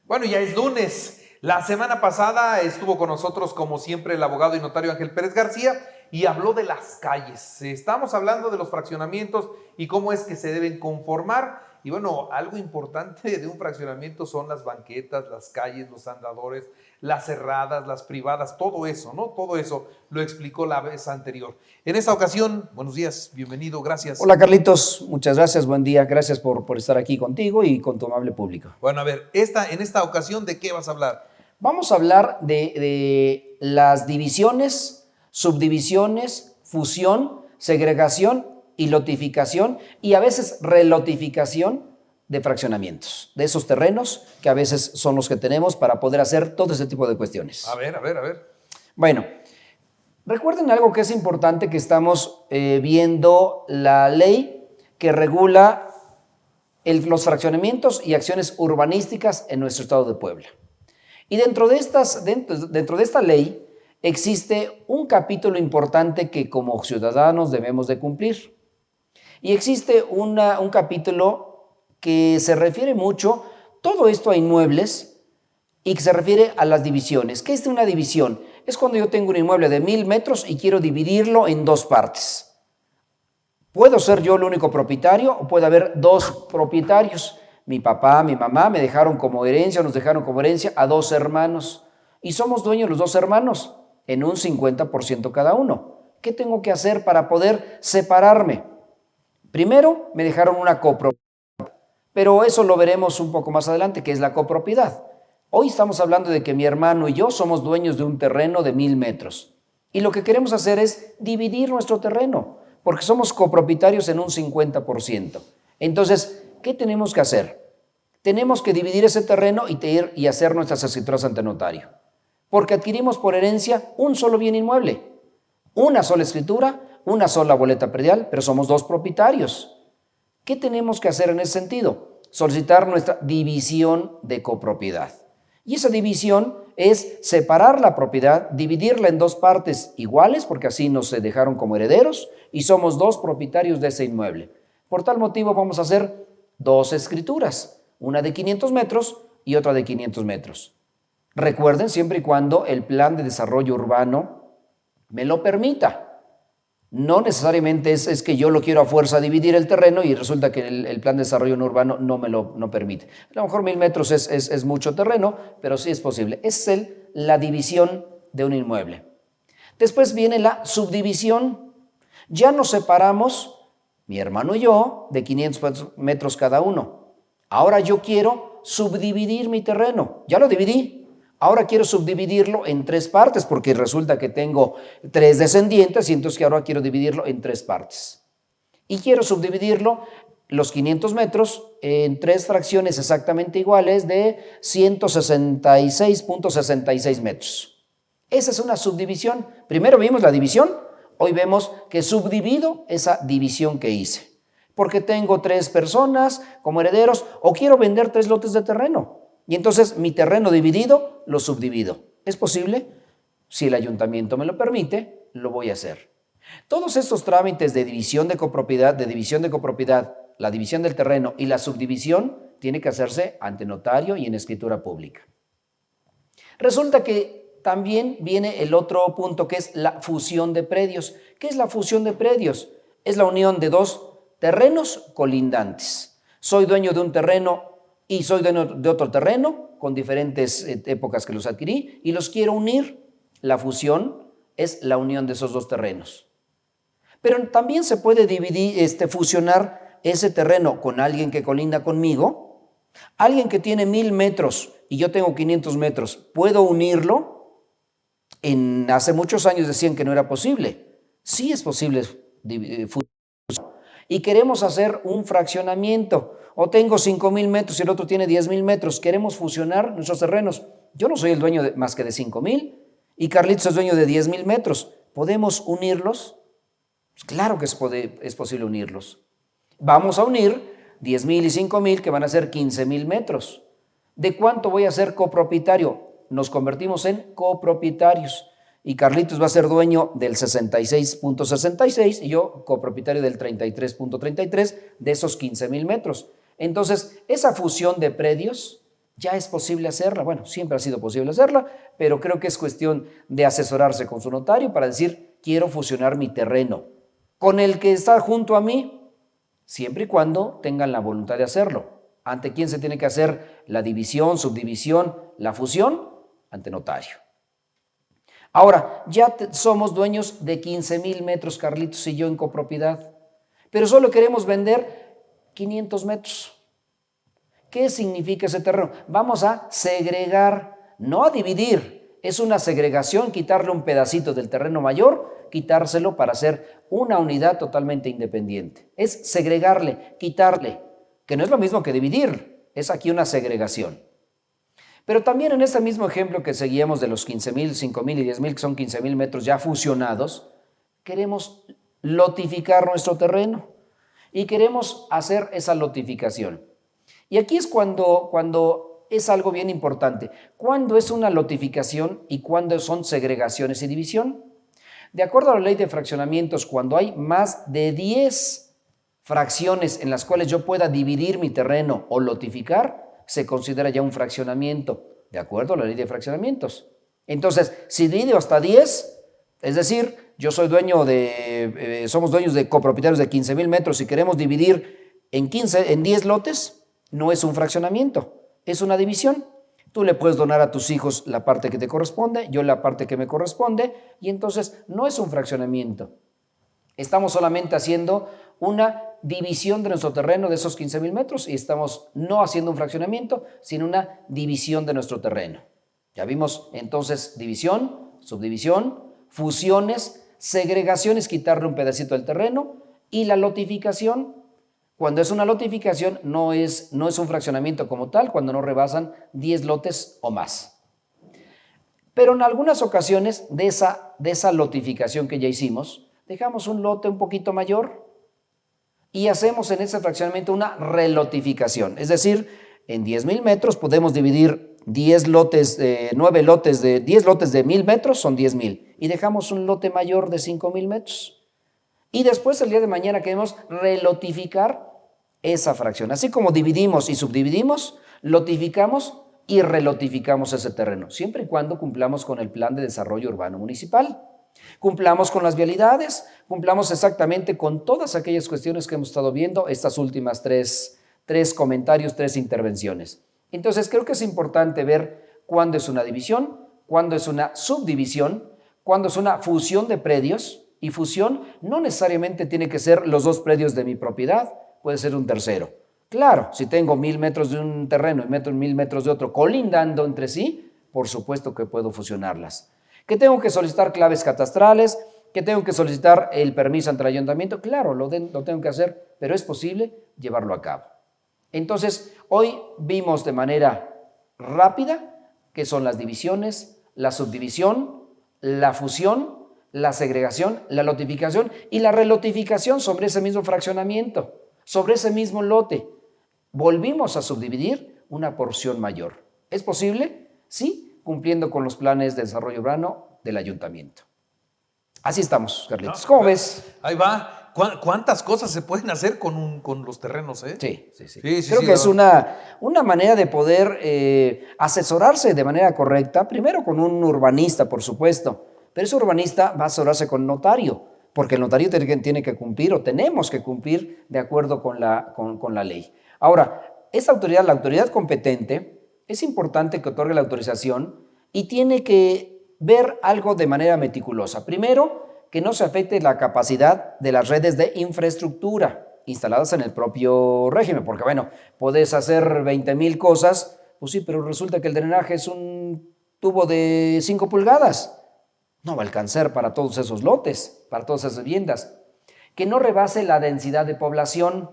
Bueno, ya es lunes. La semana pasada estuvo con nosotros, como siempre, el abogado y notario Ángel Pérez García y habló de las calles. Estamos hablando de los fraccionamientos y cómo es que se deben conformar. Y bueno, algo importante de un fraccionamiento son las banquetas, las calles, los andadores, las cerradas, las privadas, todo eso, ¿no? Todo eso lo explicó la vez anterior. En esta ocasión, buenos días, bienvenido, gracias. Hola Carlitos, muchas gracias, buen día, gracias por estar aquí contigo y con tu amable público. Bueno, a ver, en esta ocasión, ¿de qué vas a hablar? Vamos a hablar de las divisiones, subdivisiones, fusión, segregación y lotificación y a veces relotificación de fraccionamientos, de esos terrenos que a veces son los que tenemos para poder hacer todo ese tipo de cuestiones. A ver. Bueno, recuerden algo que es importante, que estamos viendo la ley que regula los fraccionamientos y acciones urbanísticas en nuestro estado de Puebla. Y dentro de esta ley existe un capítulo importante que como ciudadanos debemos de cumplir. Y existe un capítulo que se refiere mucho, todo esto a inmuebles, y que se refiere a las divisiones. ¿Qué es una división? Es cuando yo tengo un inmueble de 1000 metros y quiero dividirlo en dos partes. ¿Puedo ser yo el único propietario o puede haber dos propietarios? Mi papá, mi mamá me dejaron como herencia, nos dejaron como herencia a dos hermanos y somos dueños los dos hermanos en un 50% cada uno. ¿Qué tengo que hacer para poder separarme? Primero, me dejaron una copropiedad, pero eso lo veremos un poco más adelante, que es la copropiedad. Hoy estamos hablando de que mi hermano y yo somos dueños de un terreno de 1000 metros y lo que queremos hacer es dividir nuestro terreno, porque somos copropietarios en un 50%. Entonces, ¿qué tenemos que hacer? Tenemos que dividir ese terreno y hacer nuestras escrituras ante notario, porque adquirimos por herencia un solo bien inmueble, una sola escritura, una sola boleta predial, pero somos dos propietarios. ¿Qué tenemos que hacer en ese sentido? Solicitar nuestra división de copropiedad. Y esa división es separar la propiedad, dividirla en dos partes iguales, porque así nos dejaron como herederos y somos dos propietarios de ese inmueble. Por tal motivo vamos a hacer dos escrituras, una de 500 metros y otra de 500 metros. Recuerden, siempre y cuando el plan de desarrollo urbano me lo permita. No necesariamente es que yo lo quiero a fuerza dividir el terreno y resulta que el plan de desarrollo urbano no me lo permite. A lo mejor 1000 metros es mucho terreno, pero sí es posible. Es la división de un inmueble. Después viene la subdivisión. Ya nos separamos, mi hermano y yo, de 500 metros cada uno. Ahora yo quiero subdividir mi terreno. Ya lo dividí. Ahora quiero subdividirlo en tres partes porque resulta que tengo 3 descendientes y entonces ahora quiero dividirlo en 3 partes. Y quiero subdividirlo los 500 metros en 3 fracciones exactamente iguales de 166.66 metros. Esa es una subdivisión. Primero vimos la división, hoy vemos que subdivido esa división que hice. Porque tengo 3 personas como herederos o quiero vender 3 lotes de terreno. Y entonces mi terreno dividido lo subdivido. ¿Es posible? Si el ayuntamiento me lo permite, lo voy a hacer. Todos estos trámites de división de copropiedad, la división del terreno y la subdivisión tiene que hacerse ante notario y en escritura pública. Resulta que también viene el otro punto que es la fusión de predios. ¿Qué es la fusión de predios? Es la unión de dos terrenos colindantes. Soy dueño de un terreno y soy de otro terreno con diferentes épocas que los adquirí y los quiero unir. La fusión es la unión de esos dos terrenos. Pero también se puede fusionar ese terreno con alguien que colinda conmigo, alguien que tiene 1000 metros y yo tengo 500 metros. ¿Puedo unirlo? Hace muchos años decían que no era posible. Sí es posible fusionar. Y queremos hacer un fraccionamiento. O tengo 5000 metros y el otro tiene 10,000 metros. Queremos fusionar nuestros terrenos. Yo no soy el dueño más que de 5000 y Carlitos es dueño de 10,000 metros. ¿Podemos unirlos? Pues claro que es posible unirlos. Vamos a unir 10,000 y 5000 que van a ser 15,000 metros. ¿De cuánto voy a ser copropietario? Nos convertimos en copropietarios. Y Carlitos va a ser dueño del 66.66 y yo copropietario del 33.33 de esos 15,000 metros. Entonces, esa fusión de predios Ya es posible hacerla. Bueno, siempre ha sido posible hacerla, pero creo que es cuestión de asesorarse con su notario para decir, quiero fusionar mi terreno con el que está junto a mí, siempre y cuando tengan la voluntad de hacerlo. ¿Ante quién se tiene que hacer la división, subdivisión, la fusión? Ante notario. Ahora, ya somos dueños de 15,000 metros, Carlitos y yo, en copropiedad, pero solo queremos vender 500 metros. ¿Qué significa ese terreno? Vamos a segregar, no a dividir. Es una segregación, quitarle un pedacito del terreno mayor, quitárselo para hacer una unidad totalmente independiente. Es segregarle, quitarle, que no es lo mismo que dividir, es aquí una segregación. Pero también en este mismo ejemplo que seguíamos de los 15,000, 5,000 y 10,000, que son 15,000 metros ya fusionados, queremos lotificar nuestro terreno y queremos hacer esa lotificación. Y aquí es cuando es algo bien importante. ¿Cuándo es una lotificación y cuándo son segregaciones y división? De acuerdo a la ley de fraccionamientos, cuando hay más de 10 fracciones en las cuales yo pueda dividir mi terreno o lotificar, se considera ya un fraccionamiento, de acuerdo a la ley de fraccionamientos. Entonces, si divido hasta 10, es decir, yo soy somos dueños de copropietarios de 15,000 metros y queremos dividir en 10 lotes, no es un fraccionamiento, es una división. Tú le puedes donar a tus hijos la parte que te corresponde, yo la parte que me corresponde, y entonces no es un fraccionamiento. Estamos solamente haciendo una división de nuestro terreno de esos 15,000 metros y estamos no haciendo un fraccionamiento, sino una división de nuestro terreno. Ya vimos entonces división, subdivisión, fusiones, segregaciones, quitarle un pedacito del terreno, y la lotificación. Cuando es una lotificación no es un fraccionamiento como tal, cuando no rebasan 10 lotes o más. Pero en algunas ocasiones de esa lotificación que ya hicimos, dejamos un lote un poquito mayor y hacemos en ese fraccionamiento una relotificación. Es decir, en 10,000 metros podemos dividir 10 lotes, 9 lotes de 10 lotes de 1,000 metros, son 10,000. Y dejamos un lote mayor de 5,000 metros. Y después el día de mañana queremos relotificar esa fracción. Así como dividimos y subdividimos, lotificamos y relotificamos ese terreno, siempre y cuando cumplamos con el plan de desarrollo urbano municipal. Cumplamos con las vialidades, cumplamos exactamente con todas aquellas cuestiones que hemos estado viendo, estas últimas tres comentarios, 3 intervenciones. Entonces creo que es importante ver cuándo es una división, cuándo es una subdivisión, cuándo es una fusión de predios. Y fusión no necesariamente tiene que ser los 2 predios de mi propiedad, puede ser un tercero. Claro, si tengo 1,000 metros de un terreno y 1,000 metros de otro colindando entre sí, por supuesto que puedo fusionarlas. ¿Que tengo que solicitar claves catastrales? ¿Que tengo que solicitar el permiso ante el ayuntamiento? Claro, lo tengo que hacer, pero es posible llevarlo a cabo. Entonces, hoy vimos de manera rápida qué son las divisiones, la subdivisión, la fusión, la segregación, la lotificación y la relotificación sobre ese mismo fraccionamiento, sobre ese mismo lote. Volvimos a subdividir una porción mayor. ¿Es posible? Sí, cumpliendo con los planes de desarrollo urbano del ayuntamiento. Así estamos, Carlitos. ¿Cómo ves? Ahí va. ¿Cuántas cosas se pueden hacer con los terrenos? Sí. Creo que es una manera de poder asesorarse de manera correcta, primero con un urbanista, por supuesto, pero ese urbanista va a asesorarse con notario, porque el notario tiene que cumplir o tenemos que cumplir de acuerdo con la ley. Ahora, esta autoridad, la autoridad competente, es importante que otorgue la autorización y tiene que ver algo de manera meticulosa. Primero, que no se afecte la capacidad de las redes de infraestructura instaladas en el propio régimen, porque bueno, puedes hacer 20,000 cosas, pues sí, pero resulta que el drenaje es un tubo de 5 pulgadas. No va a alcanzar para todos esos lotes, para todas esas viviendas. Que no rebase la densidad de población,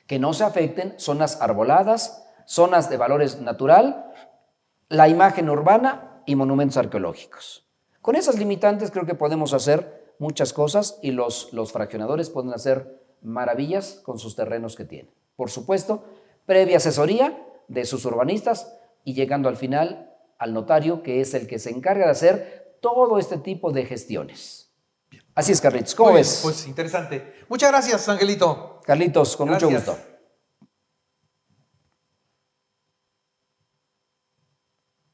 que no se afecten zonas arboladas, zonas de valores natural, la imagen urbana y monumentos arqueológicos. Con esas limitantes creo que podemos hacer muchas cosas y los fraccionadores pueden hacer maravillas con sus terrenos que tienen. Por supuesto, previa asesoría de sus urbanistas y llegando al final al notario, que es el que se encarga de hacer todo este tipo de gestiones. Así es, Carlitos. ¿Cómo ves? Pues interesante. Muchas gracias, Angelito. Carlitos, con mucho gusto.